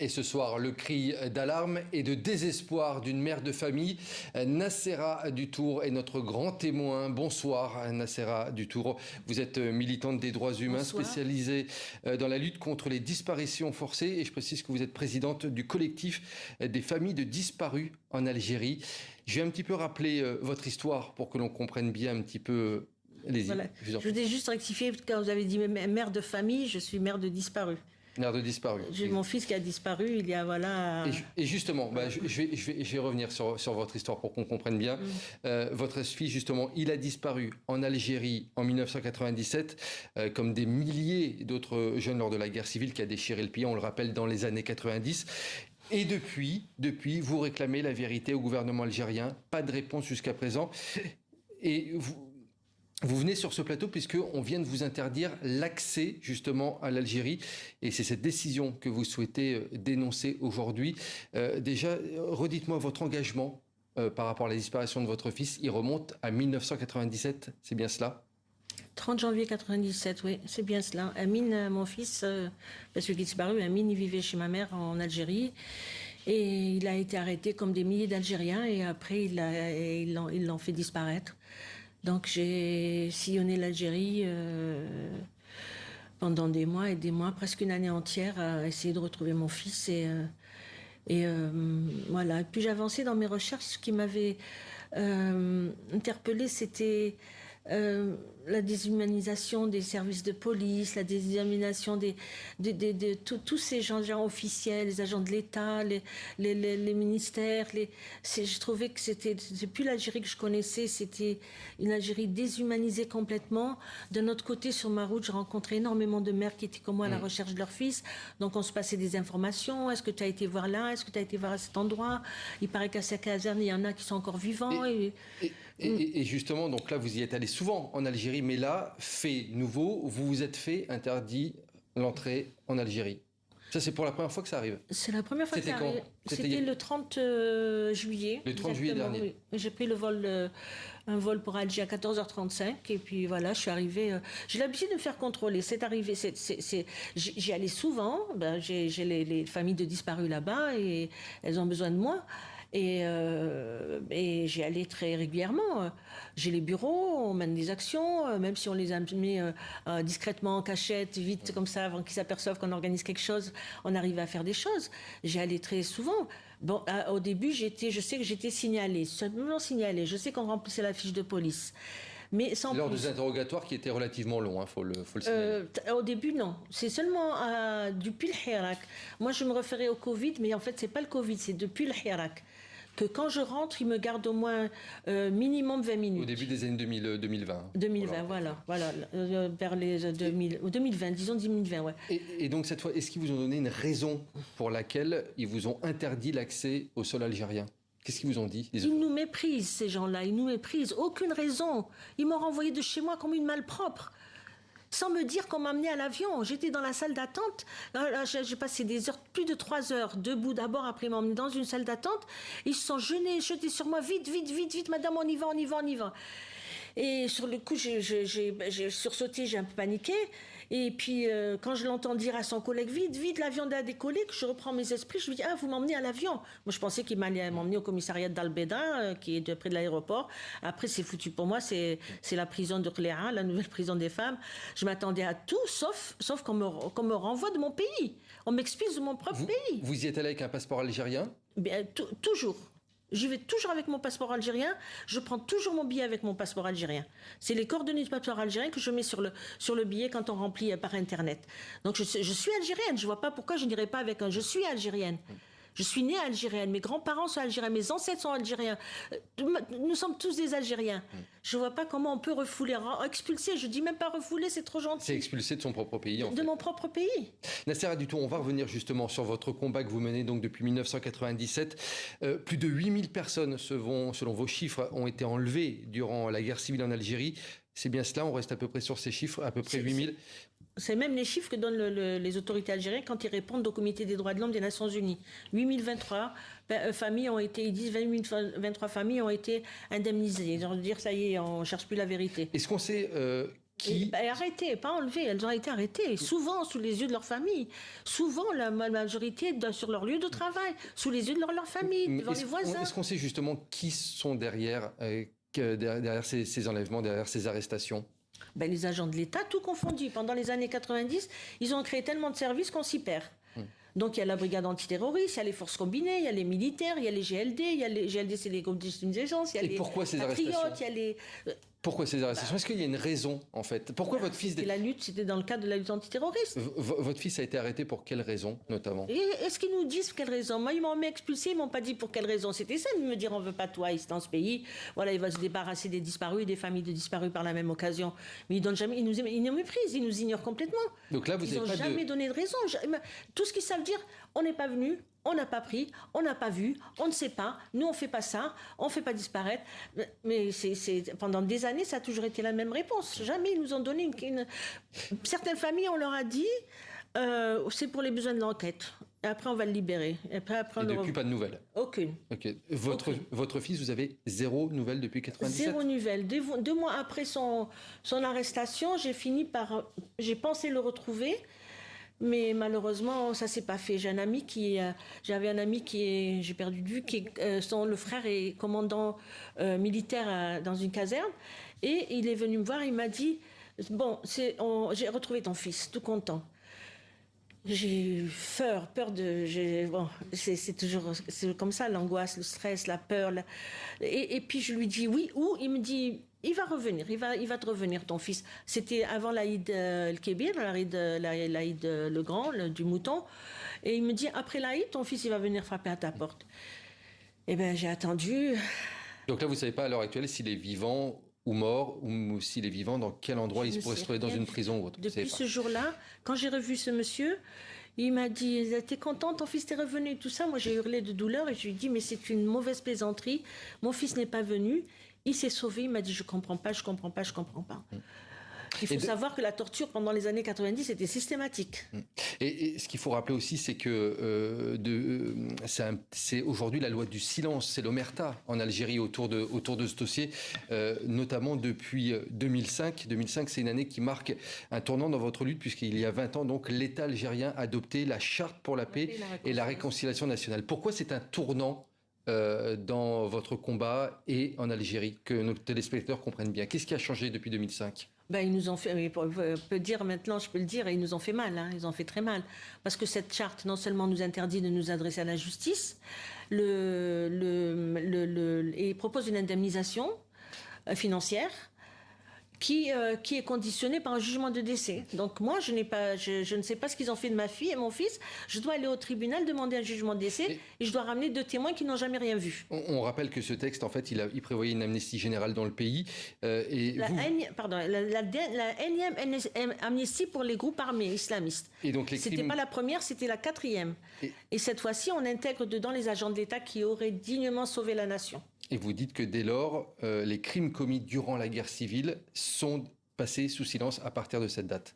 Et ce soir, le cri d'alarme et de désespoir d'une mère de famille. Nacera Dutour est notre grand témoin. Bonsoir Nacera Dutour. Vous êtes militante des droits humains, Bonsoir. spécialisée dans la lutte contre les disparitions forcées. Et je précise que vous êtes présidente du collectif des familles de disparus en Algérie. Je vais un petit peu rappeler votre histoire pour que l'on comprenne bien un petit peu. Allez-y. Voilà. Je voudrais juste rectifier, quand vous avez dit mère de famille, je suis mère de disparu. Mère de disparu. J'ai mon fils qui a disparu il y a, voilà... Et justement, je vais revenir sur votre histoire pour qu'on comprenne bien. Votre fils, justement, il a disparu en Algérie en 1997, comme des milliers d'autres jeunes lors de la guerre civile qui a déchiré le pays, on le rappelle, dans les années 90. Et depuis, vous réclamez la vérité au gouvernement algérien. Pas de réponse jusqu'à présent. Et vous venez sur ce plateau puisqu'on vient de vous interdire l'accès justement à l'Algérie et c'est cette décision que vous souhaitez dénoncer aujourd'hui. Déjà, redites-moi votre engagement par rapport à la disparition de votre fils. Il remonte à 1997, c'est bien cela ? 30 janvier 97, oui, c'est bien cela. Amine, mon fils, parce qu'il est disparu, Amine, il vivait chez ma mère en Algérie. Et il a été arrêté comme des milliers d'Algériens et après, ils l'ont fait disparaître. Donc j'ai sillonné l'Algérie pendant des mois et des mois, presque une année entière, à essayer de retrouver mon fils. Voilà. Et puis j'ai avancé dans mes recherches. Ce qui m'avait interpellée, c'était la déshumanisation des services de police, la déshumanisation de tous ces gens officiels, les agents de l'État, les ministères. Je trouvais que c'est plus l'Algérie que je connaissais, c'était une Algérie déshumanisée complètement. D'un autre côté, sur ma route, je rencontrais énormément de mères qui étaient comme moi à la recherche de leur fils. Donc on se passait des informations. Est-ce que tu as été voir là? Est-ce que tu as été voir à cet endroit? Il paraît qu'à cette caserne, il y en a qui sont encore vivants. Et justement, donc là, vous y êtes allé souvent en Algérie, mais là, fait nouveau, vous vous êtes fait interdit l'entrée en Algérie. Ça, c'est pour la première fois que ça arrive. C'est la première fois que ça arrive. C'était le 30 juillet. Le 30 juillet dernier. Oui. J'ai pris un vol pour Alger à 14h35 et puis voilà, je suis arrivée. J'ai l'habitude de me faire contrôler. C'est arrivé. J'y allais souvent. J'ai les familles de disparus là-bas et elles ont besoin de moi. Et j'y allais très régulièrement. J'ai les bureaux, on mène des actions, même si on les a mis discrètement en cachette, vite comme ça, avant qu'ils s'aperçoivent qu'on organise quelque chose, on arrive à faire des choses. J'y allais très souvent. Bon, au début, je sais que j'étais signalée, simplement signalée. Je sais qu'on remplissait la fiche de police. Mais sans lors des interrogatoires qui étaient relativement longs, faut le signaler. Au début, non. C'est seulement depuis le Hirak. Moi, je me référais au Covid, mais en fait, c'est pas le Covid, c'est depuis le Hirak. Que quand je rentre, ils me gardent au moins minimum 20 minutes. Au début des années 2020. 2020, voilà. Vers les 2020, disons 2020, ouais. Et donc, cette fois, est-ce qu'ils vous ont donné une raison pour laquelle ils vous ont interdit l'accès au sol algérien ? Qu'est-ce qu'ils vous ont dit ? Ils nous méprisent, ces gens-là. Ils nous méprisent. Aucune raison. Ils m'ont renvoyé de chez moi comme une malpropre. Sans me dire qu'on m'a amené à l'avion. J'étais dans la salle d'attente. J'ai passé des heures, plus de 3 heures, debout d'abord. Après, ils m'ont emmené dans une salle d'attente. Ils se sont jetés sur moi. Vite, madame, on y va. Et sur le coup, j'ai sursauté, j'ai un peu paniqué. Et puis, quand je l'entends dire à son collègue, vite, l'avion a décollé, que je reprends mes esprits, je lui dis, vous m'emmenez à l'avion. Moi, je pensais qu'il m'allait m'emmener au commissariat d'Al-Beda, qui est près de l'aéroport. Après, c'est foutu pour moi, c'est la prison de Khléa, la nouvelle prison des femmes. Je m'attendais à tout, sauf qu'on me renvoie de mon pays. On m'expulse de mon propre pays. Vous y êtes allé avec un passeport algérien ? Bien, toujours. Je vais toujours avec mon passeport algérien. Je prends toujours mon billet avec mon passeport algérien. C'est les coordonnées du passeport algérien que je mets sur le billet quand on remplit par Internet. Donc je suis algérienne. Je vois pas pourquoi je n'irais pas avec un. Je suis algérienne. Je suis née algérienne, mes grands-parents sont algériens, mes ancêtres sont algériens. Nous sommes tous des Algériens. Je vois pas comment on peut refouler, expulser. Je dis même pas refouler, c'est trop gentil. C'est expulser de son propre pays, en fait. De mon propre pays. Nacera Dutour, on va revenir justement sur votre combat que vous menez donc depuis 1997. Plus de 8000 personnes, selon vos chiffres, ont été enlevées durant la guerre civile en Algérie. C'est bien cela, on reste à peu près sur ces chiffres, à peu près 8000. C'est même les chiffres que donnent les autorités algériennes quand ils répondent au Comité des droits de l'homme des Nations Unies. 8023 familles ont été, ils disent 2023 familles ont été indemnisées. Ils ont dire ça y est, on cherche plus la vérité. Est-ce qu'on sait Arrêtées, pas enlevées, elles ont été arrêtées, souvent sous les yeux de leur famille, souvent la majorité sur leur lieu de travail, sous les yeux de leur famille, devant les voisins. Est-ce qu'on sait justement qui sont derrière ces enlèvements, derrière ces arrestations? Les agents de l'État, tout confondu. Pendant les années 90, ils ont créé tellement de services qu'on s'y perd. Donc il y a la brigade antiterroriste, il y a les forces combinées, il y a les militaires, il y a les GLD, GLD c'est les groupes d'intelligence, il y a les patriotes, il y a les... Pourquoi ces arrestations? Est-ce qu'il y a une raison, en fait? Pourquoi votre fils... C'était dans le cadre de la lutte antiterroriste. Votre fils a été arrêté pour quelle raison, notamment? Et est-ce qu'ils nous disent pour quelle raison? Moi, ils m'ont expulsé, ils m'ont pas dit pour quelle raison. C'était ça, de me dire on veut pas toi ici dans ce pays. Voilà, il va se débarrasser des disparus et des familles de disparus par la même occasion. Mais ils donnent jamais, ils nous méprisent, ils nous ignorent complètement. Donc là, ils n'ont jamais donné de raison. Tout ce qu'ils savent dire, on n'est pas venu, on n'a pas pris, on n'a pas vu, on ne sait pas, nous on ne fait pas ça, on ne fait pas disparaître. Mais pendant des années, ça a toujours été la même réponse. Jamais ils nous ont donné Certaines familles, on leur a dit, c'est pour les besoins de l'enquête. Et après, on va le libérer. Et depuis, pas de nouvelles? Aucune. Okay. Votre fils, vous avez zéro nouvelle depuis 97? Zéro nouvelle. 2 mois après son arrestation, j'ai pensé le retrouver. Mais malheureusement, ça s'est pas fait. J'avais un ami j'ai perdu de vue, le frère est commandant militaire dans une caserne, et il est venu me voir, il m'a dit, j'ai retrouvé ton fils, tout content. J'ai eu peur c'est comme ça, l'angoisse, le stress, la peur. Et puis je lui dis oui, où? Il me dit, il va revenir, il va te revenir, ton fils. C'était avant l'Aïd el-Kébir, l'Aïd le Grand, du mouton. Et il me dit, après l'Aïd, ton fils, il va venir frapper à ta porte. Eh bien, j'ai attendu. Donc là, vous ne savez pas à l'heure actuelle s'il est vivant ou mort, ou s'il est vivant, dans quel endroit il pourrait se trouver, dans une prison ou autre. Depuis ce jour-là, quand j'ai revu ce monsieur, il m'a dit, t'es content, ton fils t'est revenu, tout ça. Moi, j'ai hurlé de douleur et je lui ai dit, mais c'est une mauvaise plaisanterie. Mon fils n'est pas venu. Il s'est sauvé. Il m'a dit, je comprends pas. Il faut savoir que la torture pendant les années 90 était systématique. Et ce qu'il faut rappeler aussi, c'est que c'est aujourd'hui la loi du silence, c'est l'omerta en Algérie autour de ce dossier, notamment depuis 2005. 2005, c'est une année qui marque un tournant dans votre lutte, puisqu'il y a 20 ans, donc, l'État algérien a adopté la Charte pour la paix et la réconciliation nationale. Pourquoi c'est un tournant dans votre combat et en Algérie, que nos téléspectateurs comprennent bien? Qu'est-ce qui a changé depuis 2005? Ils nous ont fait, je peux le dire, ils nous ont fait mal, ils ont fait très mal. Parce que cette charte, non seulement nous interdit de nous adresser à la justice, et propose une indemnisation financière qui est conditionnée par un jugement de décès. Donc moi, je ne sais pas ce qu'ils ont fait de ma fille et mon fils. Je dois aller au tribunal demander un jugement de décès et je dois ramener 2 témoins qui n'ont jamais rien vu. On rappelle que ce texte, en fait, il prévoyait une amnistie générale dans le pays. La énième amnistie pour les groupes armés islamistes. Et donc c'était pas la première, c'était la 4e. Et cette fois-ci, on intègre dedans les agents de l'État qui auraient dignement sauvé la nation. Et vous dites que dès lors, les crimes commis durant la guerre civile sont passés sous silence à partir de cette date.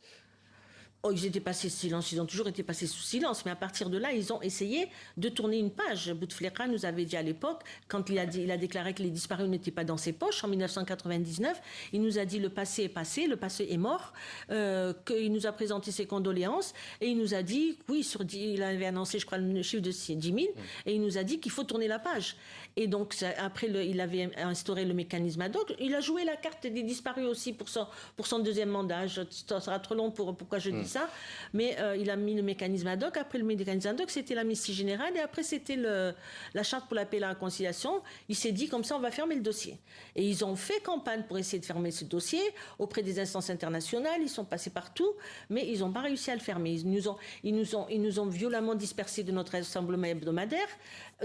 Oh, ils étaient passés sous silence, ils ont toujours été passés sous silence, mais à partir de là, ils ont essayé de tourner une page. Bouteflika nous avait dit à l'époque, quand il a déclaré que les disparus n'étaient pas dans ses poches, en 1999, il nous a dit le passé est passé, le passé est mort, qu'il nous a présenté ses condoléances, et il nous a dit, oui, il avait annoncé, je crois, le chiffre de 10 000, et il nous a dit qu'il faut tourner la page. Et donc, après, il avait instauré le mécanisme ad hoc. Il a joué la carte des disparus aussi pour son 2e mandat. Ça sera trop long pourquoi je dis ça, mais il a mis le mécanisme ad hoc. Après le mécanisme ad hoc, c'était l'amnistie générale, et après c'était la charte pour la paix et la réconciliation. Il s'est dit, comme ça, on va fermer le dossier. Et ils ont fait campagne pour essayer de fermer ce dossier auprès des instances internationales. Ils sont passés partout, mais ils n'ont pas réussi à le fermer. Ils nous ont violemment dispersés de notre rassemblement hebdomadaire,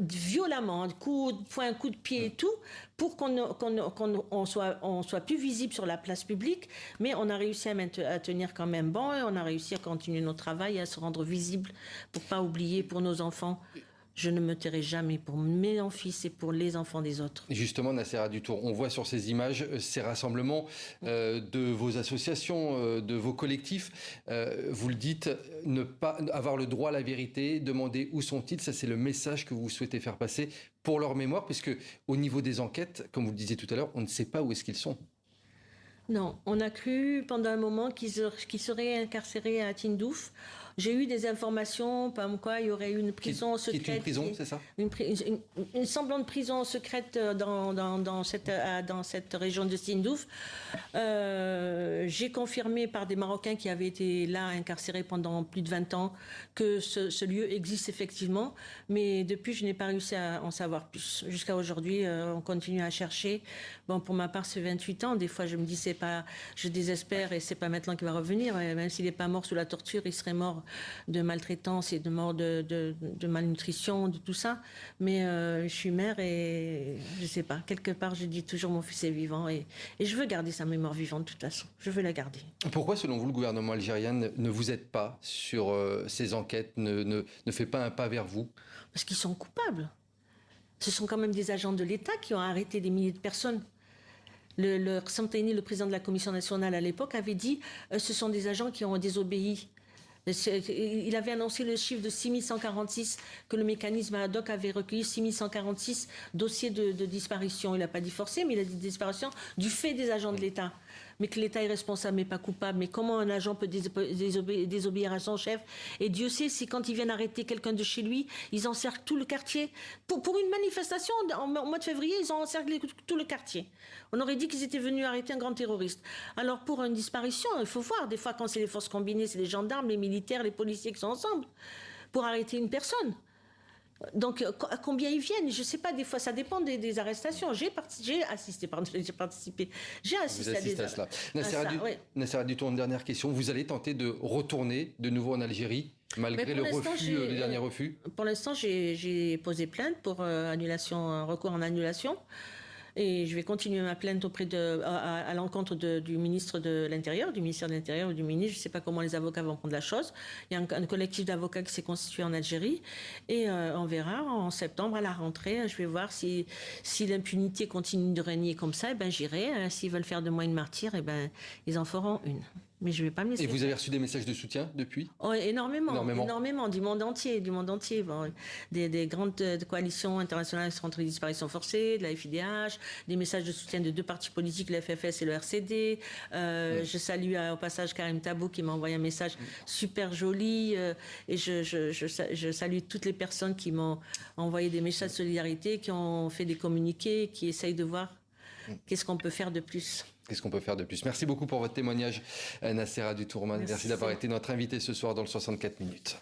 violemment, coup de poing, coup de pied et tout, pour qu'on soit plus visible sur la place publique, mais on a réussi à tenir quand même bon, et on a réussi à continuer notre travail et à se rendre visible pour pas oublier, pour nos enfants. Je ne me tairai jamais pour mes fils et pour les enfants des autres. Justement, Nassera Dutour, on voit sur ces images ces rassemblements de vos associations, de vos collectifs. Vous le dites, ne pas avoir le droit à la vérité, demander où sont-ils, ça c'est le message que vous souhaitez faire passer pour leur mémoire, puisque au niveau des enquêtes, comme vous le disiez tout à l'heure, on ne sait pas où est-ce qu'ils sont. Non, on a cru pendant un moment qu'ils seraient incarcérés à Tindouf. J'ai eu des informations comme quoi il y aurait une prison secrète. Qui est une prison, c'est ça? Une semblante prison secrète dans cette région de Tindouf. J'ai confirmé par des Marocains qui avaient été là incarcérés pendant plus de 20 ans que ce lieu existe effectivement. Mais depuis, je n'ai pas réussi à en savoir plus. Jusqu'à aujourd'hui, on continue à chercher. Bon, pour ma part, c'est 28 ans. Des fois, je me dis, c'est pas, je désespère et c'est pas maintenant qu'il va revenir. Et même s'il n'est pas mort sous la torture, il serait mort de maltraitance et de mort de malnutrition, de tout ça. Mais je suis mère et je sais pas. Quelque part, je dis toujours, mon fils est vivant et je veux garder sa mémoire vivante de toute façon. Je veux la garder. Pourquoi, selon vous, le gouvernement algérien ne vous aide pas sur ces enquêtes, ne fait pas un pas vers vous? Parce qu'ils sont coupables. Ce sont quand même des agents de l'État qui ont arrêté des milliers de personnes. Le Samtaini, le président de la Commission nationale à l'époque, avait dit ce sont des agents qui ont désobéi. Il avait annoncé le chiffre de 6146, que le mécanisme ad hoc avait recueilli 6146 dossiers de disparition. Il n'a pas dit forcé, mais il a dit disparition du fait des agents de l'État. Mais que l'État est responsable mais pas coupable. Mais comment un agent peut désobéir à son chef? Et Dieu sait si quand ils viennent arrêter quelqu'un de chez lui, ils encerclent tout le quartier. Pour une manifestation, au mois de février, ils ont encerclé tout le quartier. On aurait dit qu'ils étaient venus arrêter un grand terroriste. Alors pour une disparition, il faut voir. Des fois, quand c'est les forces combinées, c'est les gendarmes, les militaires, les policiers qui sont ensemble pour arrêter une personne. Donc, à combien ils viennent? Je ne sais pas, des fois, ça dépend des arrestations. J'ai assisté à cela. Nasser Hadoutour, une dernière question. Vous allez tenter de retourner de nouveau en Algérie, malgré le dernier refus? Pour l'instant, j'ai posé plainte pour un recours en annulation. Et je vais continuer ma plainte à l'encontre du ministre de l'Intérieur, du ministère de l'Intérieur ou du ministre. Je ne sais pas comment les avocats vont prendre la chose. Il y a un collectif d'avocats qui s'est constitué en Algérie. Et on verra en septembre, à la rentrée, je vais voir si l'impunité continue de régner comme ça. Eh ben, j'irai. S'ils veulent faire de moi une martyre, eh ben, ils en feront une. Mais je vais pas me laisser. Et vous avez reçu des messages de soutien depuis? Oh, énormément, du monde entier. Bon, des grandes coalitions internationales contre les disparitions forcées, de la FIDH, des messages de soutien de deux partis politiques, le FFS et le RCD. Je salue au passage Karim Tabou qui m'a envoyé un message super joli. Et je salue toutes les personnes qui m'ont envoyé des messages de solidarité, qui ont fait des communiqués, qui essayent de voir qu'est-ce qu'on peut faire de plus. Qu'est-ce qu'on peut faire de plus? Merci beaucoup pour votre témoignage, Nasser Hadoutour. Merci d'avoir été notre invité ce soir dans le 64 minutes.